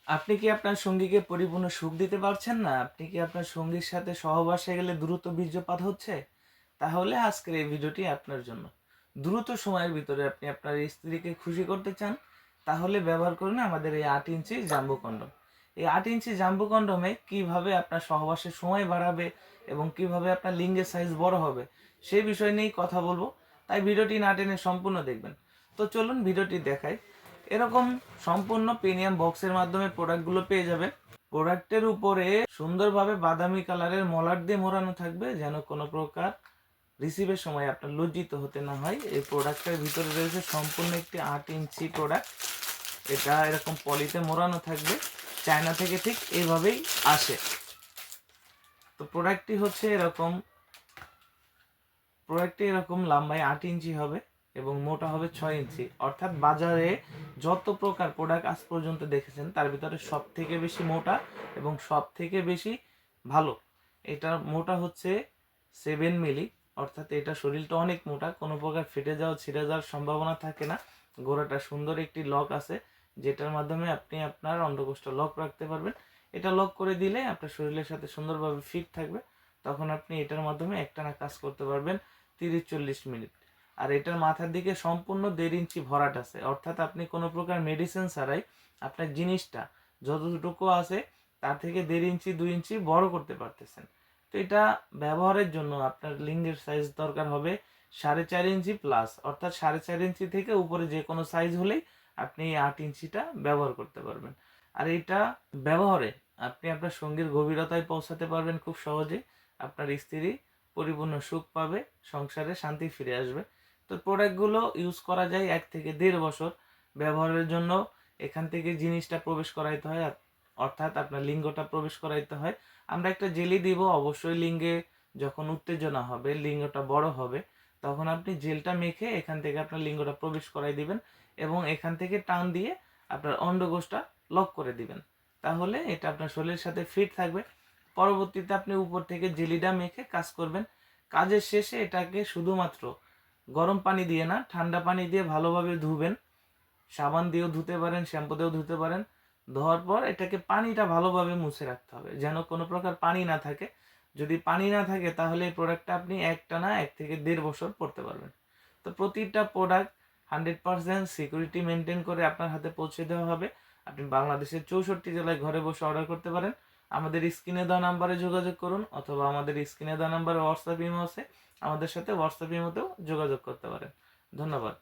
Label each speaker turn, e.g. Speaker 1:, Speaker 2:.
Speaker 1: আপনি কি আপনার সঙ্গীকে পরিপূর্ণ সুখ দিতে পারছেন না? আপনি কি আপনার সঙ্গীর সাথে সহবাসে গেলে দ্রুত বীর্যপাত হচ্ছে? তাহলে আজকের এই ভিডিওটি আপনার জন্য। দ্রুত সময়ের ভিতরে আপনি আপনার স্ত্রীকে খুশি করতে চান? তাহলে ব্যবহার করুন আমাদের এই ৮ ইঞ্চি জাম্বো কন্ডম। এই ৮ ইঞ্চি জাম্বো কন্ডমে কিভাবে আপনার সহবাসের সময় বাড়াবে এবং কিভাবে আপনার লিঙ্গের সাইজ বড় হবে, সেই বিষয় নিয়েই কথা বলবো। তাই ভিডিওটি না টেনে সম্পূর্ণ দেখবেন। তো চলুন ভিডিওটি দেখাই। এরকম সম্পূর্ণ প্রিমিয়াম বক্সের মাধ্যমে প্রোডাক্টগুলো পেয়ে যাবেন। প্রোডাক্টের উপরে সুন্দরভাবে বাদামি কালারের মলাট দিয়ে মোড়ানো থাকবে, যেন কোনো প্রকার রিসিভের সময় আপনার লজ্জিত হতে না হয়। এই প্রোডাক্টের ভিতরে রয়েছে সম্পূর্ণ একটি ৮ ইঞ্চি প্রোডাক্ট। এটা এরকম পলিতে মোড়ানো থাকবে, চায়না থেকে ঠিক এইভাবেই আসে। তো প্রোডাক্টটি এরকম লম্বায় ৮ ইঞ্চি হবে এবং মোটা হবে ৬ ইঞ্চি। অর্থাৎ বাজারে যত প্রকার প্রোডাক্ট আজ পর্যন্ত দেখেছেন তার ভিতরে সব থেকে বেশি মোটা এবং সব থেকে বেশি ভালো। এটার মোটা হচ্ছে 7 মিলি, অর্থাৎ এটা শরীরটা অনেক মোটা, কোনো প্রকার ফেটে যাওয়া ছিঁড়ে যাওয়ার সম্ভাবনা থাকে না। গোড়াটা সুন্দর একটি লক আছে, যেটার মাধ্যমে আপনি আপনার অন্ডকোষটা লক রাখতে পারবেন। এটা লক করে দিলে আপনার শরীরের সাথে সুন্দরভাবে ফিট থাকবে। তখন আপনি এটার মাধ্যমে একটানা কাজ করতে পারবেন 30-40 মিনিট। আর এটার মাথার দিকে সম্পূর্ণ 1.5 ইঞ্চি ভরাট আছে, অর্থাৎ আপনি কোনো প্রকার মেডিসিন ছাড়াই আপনার জিনিসটা যতটুকু আছে তার থেকে 1.5 ইঞ্চি 2 ইঞ্চি বড় করতে পারতেছেন। তো এটা ব্যবহারের জন্য আপনার লিঙ্গের সাইজ দরকার হবে 4.5 ইঞ্চি প্লাস, অর্থাৎ 4.5 ইঞ্চি থেকে উপরে যে কোনো সাইজ হলেই আপনি এই 8 ইঞ্চিটা ব্যবহার করতে পারবেন। আর এটা ব্যবহারে আপনি আপনার সঙ্গীর গভীরতায় পৌঁছাতে পারবেন খুব সহজে। আপনার স্ত্রী পরিপূর্ণ সুখ পাবে, সংসারে শান্তি ফিরে আসবে। তো প্রোডাক্টগুলো ইউজ করা যায় 1 থেকে 1.5 বছর। ব্যবহারের জন্য এখান থেকে জিনিসটা প্রবেশ করাইতে হয়, অর্থাৎ আপনার লিঙ্গটা প্রবেশ করাইতে হয়। আমরা একটা জেলি দিব, অবশ্যই লিঙ্গে যখন উত্তেজনা হবে, লিঙ্গটা বড় হবে, তখন আপনি জেলটা মেখে এখান থেকে আপনার লিঙ্গটা প্রবেশ করাই দিবেন এবং এখান থেকে টান দিয়ে আপনার অন্ডকোষটা লক করে দিবেন। তাহলে এটা আপনার শরীরের সাথে ফিট থাকবে। পরবর্তীতে আপনি উপর থেকে জেলিটা মেখে কাজ করবেন। কাজের শেষে এটাকে শুধুমাত্র গরম পানি দিয়ে না, ঠান্ডা পানি দিয়ে ভালোভাবে ধুবেন। সাবান দিয়েও ধুতে পারেন, শ্যাম্পু দিয়েও ধুতে পারেন। ধোয়ার পর এটাকে পানিটা ভালোভাবে মুছে রাখতে হবে, যেন কোনো প্রকার পানি না থাকে। যদি পানি না থাকে তাহলে এই প্রোডাক্টটা আপনি একটানা 1 থেকে 1.5 বছর পরতে পারবেন। তো প্রতিটা প্রোডাক্ট 100% সিকিউরিটি মেনটেন করে আপনার হাতে পৌঁছে দেওয়া হবে। আপনি বাংলাদেশের 64 জেলায় ঘরে বসে অর্ডার করতে পারেন। আমাদের স্ক্রিনে দেওয়া নাম্বারে যোগাযোগ করুন, অথবা আমাদের স্ক্রিনে দেওয়া নাম্বারে হোয়াটসঅ্যাপ ইমো আছে, আমাদের সাথে হোয়াটসঅ্যাপ ইমোতেও যোগাযোগ করতে পারেন। ধন্যবাদ।